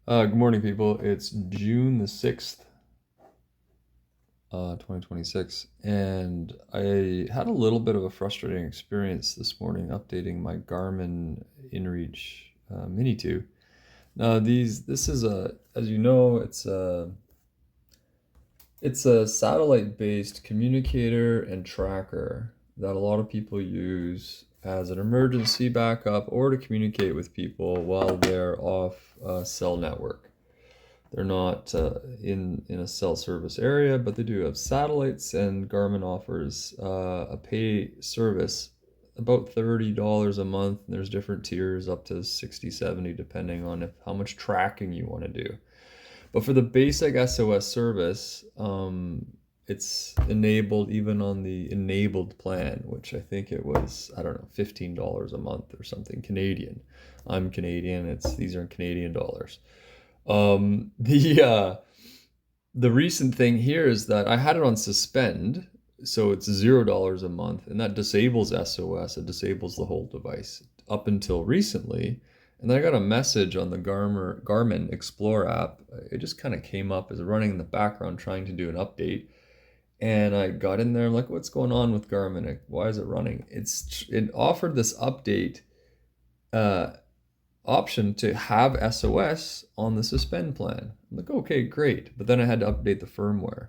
Good morning, people. It's June the 6th, 2026, and I had a little bit of a frustrating experience this morning updating my Garmin InReach Mini 2. Now, this is as you know, it's a satellite-based communicator and tracker that a lot of people use as an emergency backup or to communicate with people while they're off a cell network. They're not in a cell service area, but they do have satellites, and Garmin offers a pay service about $30 a month. And there's different tiers up to 60, 70, depending on how much tracking you want to do. But for the basic SOS service, it's enabled even on the enabled plan, which I think it was, I don't know, $15 a month or something Canadian. I'm Canadian. These are Canadian dollars. Um, the uh, the recent thing here is that I had it on suspend, so it's $0 a month, and that disables SOS. It disables the whole device up until recently. And then I got a message on the Garmin Explore app. It just kind of came up as running in the background trying to do an update. And I got in there, I'm like, what's going on with Garmin? Why is it running? It offered this update uh, option to have SOS on the suspend plan. I'm like, okay, great. But then I had to update the firmware.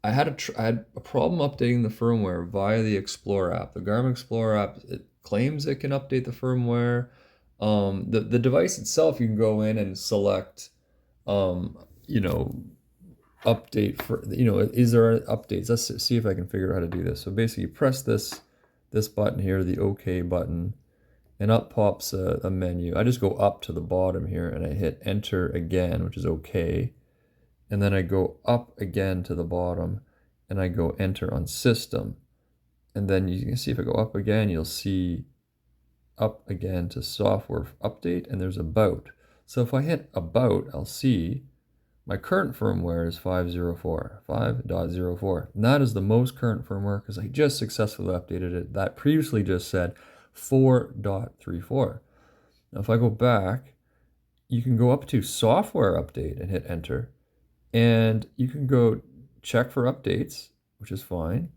I had a problem updating the firmware via the Explore app. The Garmin Explore app, it claims it can update the firmware. The device itself, you can go in and select, um, you know, update for, is there updates? Let's see if I can figure out how to do this. So basically, you press this button here, the OK button, and up pops a menu. I just go up to the bottom here and I hit enter again, which is okay. And then I go up again to the bottom and I go enter on system. And then you can see if I go up again, you'll see up again to software update, and there's about. So if I hit about, I'll see my current firmware is 5.04. And that is the most current firmware because I just successfully updated it. That previously just said 4.34. Now, if I go back, you can go up to software update and hit enter. And you can go check for updates, which is fine.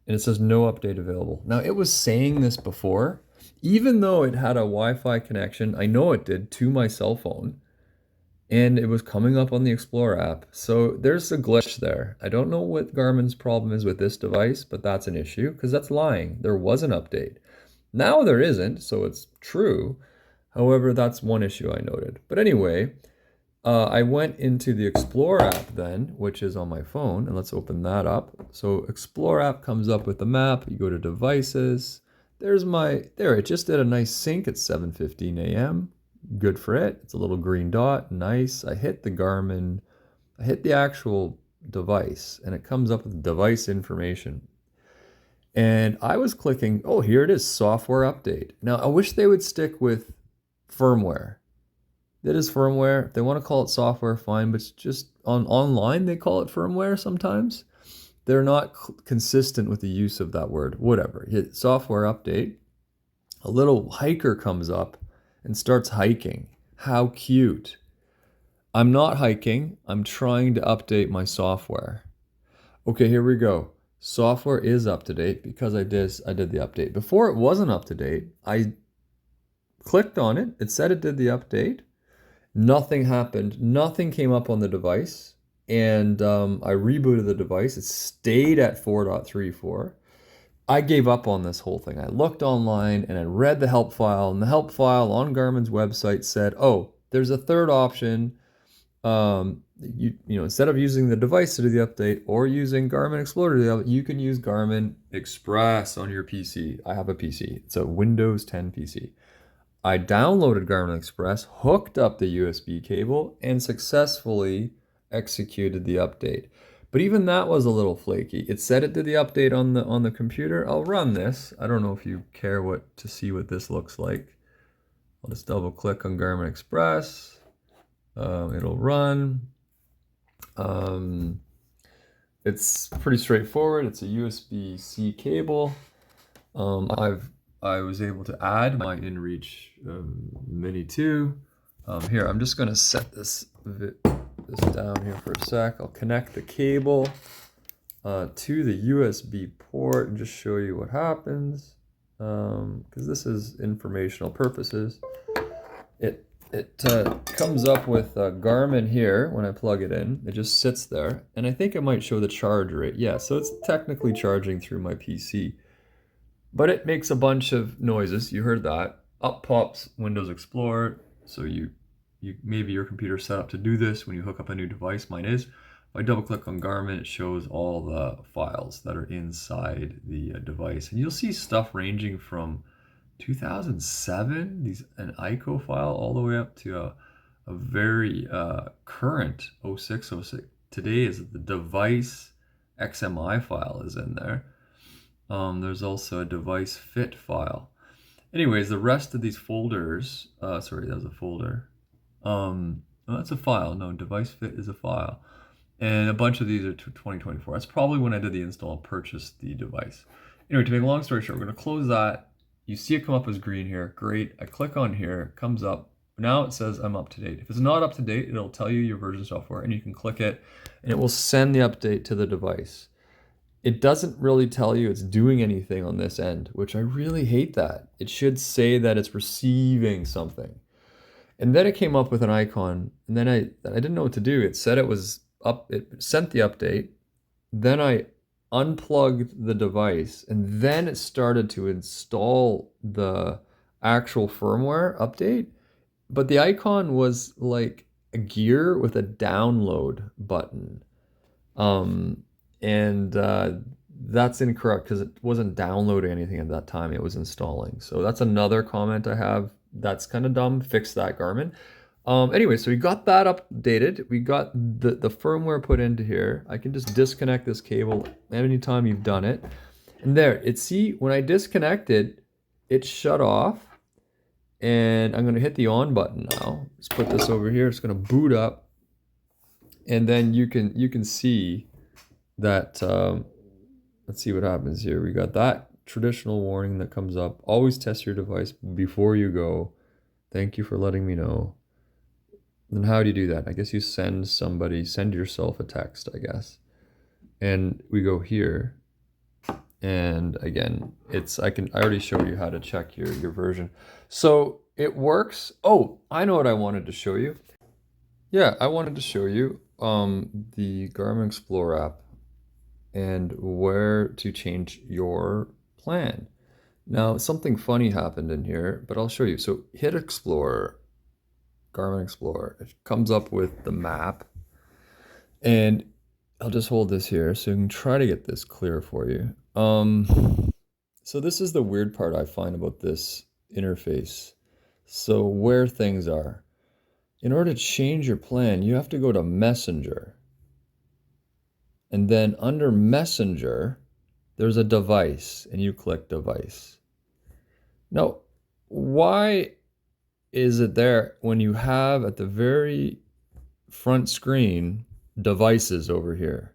And it says no update available. Now, it was saying this before, even though it had a Wi-Fi connection, I know it did, to my cell phone. And it was coming up on the Explore app. So there's a glitch there. I don't know what Garmin's problem is with this device, but that's an issue because that's lying. There was an update. Now there isn't, so it's true. However, that's one issue I noted. But anyway, I went into the Explore app then, which is on my phone, and let's open that up. So Explore app comes up with the map. You go to devices. There, it just did a nice sync at 7:15 a.m. Good for it. It's a little green dot, nice. I hit the actual device, and it comes up with device information. And I was clicking, oh, here it is, software update. Now, I wish they would stick with firmware. That is firmware. If they want to call it software, fine, but it's just online they call it firmware sometimes. They're not consistent with the use of that word. Whatever. Hit software update. A little hiker comes up and starts hiking. How cute. I'm not hiking. I'm trying to update my software. Okay, here we go. Software is up to date because I did the update. Before it wasn't up to date, I clicked on it. It said it did the update. Nothing happened. Nothing came up on the device. And I rebooted the device. It stayed at 4.34. I gave up on this whole thing. I looked online and I read the help file, and the help file on Garmin's website said, oh, there's a third option. Instead of using the device to do the update or using Garmin Explore to do the update, you can use Garmin Express on your PC. I have a PC. It's a Windows 10 PC. I downloaded Garmin Express, hooked up the USB cable, and successfully executed the update. But even that was a little flaky. It said it did the update on the computer. I'll run this. I don't know if you care to see what this looks like. I'll just double click on Garmin Express. It'll run. It's pretty straightforward. It's a USB-C cable. I was able to add my InReach Mini 2. Here, I'm just going to set this down here for a sec. I'll connect the cable to the USB port and just show you what happens. Because this is informational purposes. It comes up with Garmin here when I plug it in. It just sits there, and I think it might show the charge rate. Yeah, so it's technically charging through my PC, but it makes a bunch of noises. You heard that. Up pops Windows Explorer. So you maybe your computer's set up to do this when you hook up a new device. Mine is. If I double click on Garmin, it shows all the files that are inside the device, and you'll see stuff ranging from 2007, an ICO file, all the way up to a very current 0606. Today is the device XMI file is in there. There's also a device fit file. Anyways, the rest of these folders, sorry, that was a folder. No, that's a file. No, device fit is a file. And a bunch of these are to 2024. That's probably when I did the install and purchased the device. Anyway, to make a long story short, we're going to close that. You see it come up as green here. Great. I click on here, it comes up. Now it says I'm up to date. If it's not up to date, it'll tell you your version of software, and you can click it and it will send the update to the device. It doesn't really tell you it's doing anything on this end, which I really hate that. It should say that it's receiving something. And then it came up with an icon, and then I didn't know what to do. It said it was up, it sent the update. Then I unplugged the device, and then it started to install the actual firmware update. But the icon was like a gear with a download button. That's incorrect because it wasn't downloading anything at that time. It was installing. So that's another comment I have. That's kind of dumb. Fix that, Garmin. Anyway, so we got that updated. We got the firmware put into here. I can just disconnect this cable anytime you've done it. And there, see, when I disconnected, it shut off. And I'm going to hit the on button now. Let's put this over here. It's going to boot up. And then you can see that, let's see what happens here. We got that traditional warning that comes up. Always test your device before you go. Thank you for letting me know. Then how do you do that? I guess you send yourself a text, I guess. And we go here. And again, I already showed you how to check your version. So it works. Oh, I know what I wanted to show you. Yeah, I wanted to show you the Garmin Explore app and where to change your plan. Now, something funny happened in here, but I'll show you. So hit Explore, Garmin Explore. It comes up with the map, and I'll just hold this here so you can try to get this clear for you. So this is the weird part I find about this interface. So where things are. In order to change your plan, you have to go to Messenger. And then under Messenger, there's a device, and you click device. Now, why is it there when you have at the very front screen devices over here,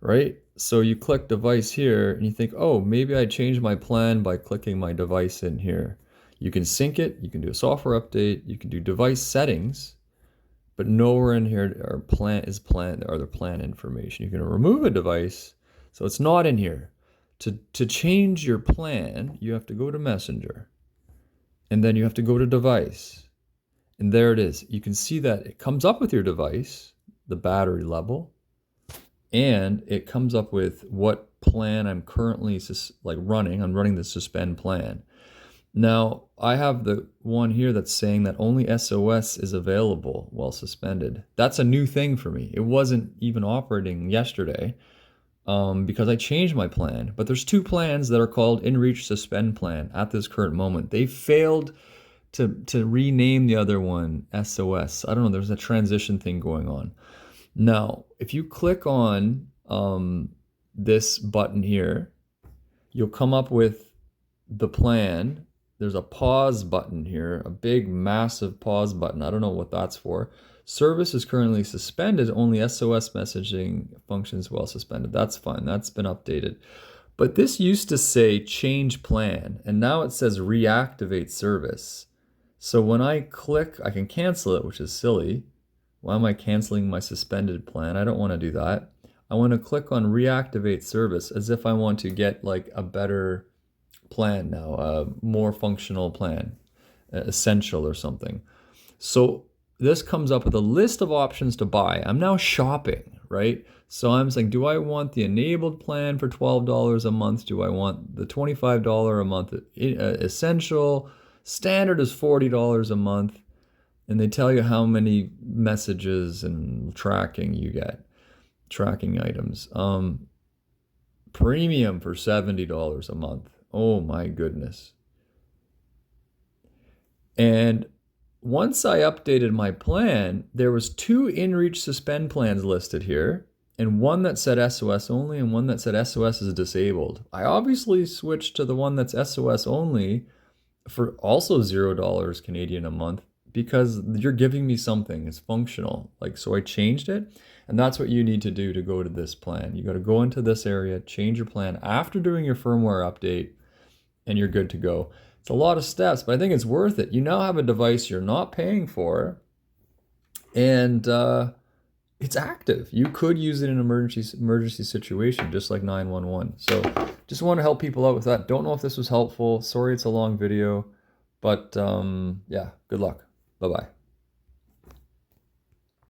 right? So you click device here and you think, oh, maybe I changed my plan by clicking my device in here. You can sync it, you can do a software update, you can do device settings, but nowhere in here are the plan information. You can remove a device, so it's not in here. To change your plan, you have to go to Messenger, and then you have to go to device, and there it is. You can see that it comes up with your device, the battery level, and it comes up with what plan I'm currently running. I'm running the suspend plan. Now, I have the one here that's saying that only SOS is available while suspended. That's a new thing for me. It wasn't even operating yesterday because I changed my plan. But there's two plans that are called InReach Suspend Plan at this current moment. They failed to rename the other one SOS. I don't know, there's a transition thing going on. Now, if you click on this button here, you'll come up with the plan. There's a pause button here, a big, massive pause button. I don't know what that's for. Service is currently suspended. Only SOS messaging functions while suspended. That's fine. That's been updated. But this used to say change plan, and now it says reactivate service. So when I click, I can cancel it, which is silly. Why am I canceling my suspended plan? I don't want to do that. I want to click on reactivate service as if I want to get like a better plan now, a more functional plan, essential or something. So this comes up with a list of options to buy. I'm now shopping, right? So I'm saying, do I want the enabled plan for $12 a month? Do I want the $25 a month essential? Standard is $40 a month. And they tell you how many messages and tracking you get, tracking items. Premium for $70 a month. Oh my goodness. And once I updated my plan, there was 2 InReach suspend plans listed here, and one that said SOS only and one that said SOS is disabled. I obviously switched to the one that's SOS only for also $0 Canadian a month because you're giving me something. It's functional. Like, so I changed it, and that's what you need to do to go to this plan. You got to go into this area, change your plan after doing your firmware update, and you're good to go. It's a lot of steps, but I think it's worth it. You now have a device you're not paying for, and it's active. You could use it in an emergency situation, just like 911. So just want to help people out with that. Don't know if this was helpful. Sorry it's a long video, but yeah, good luck. Bye-bye.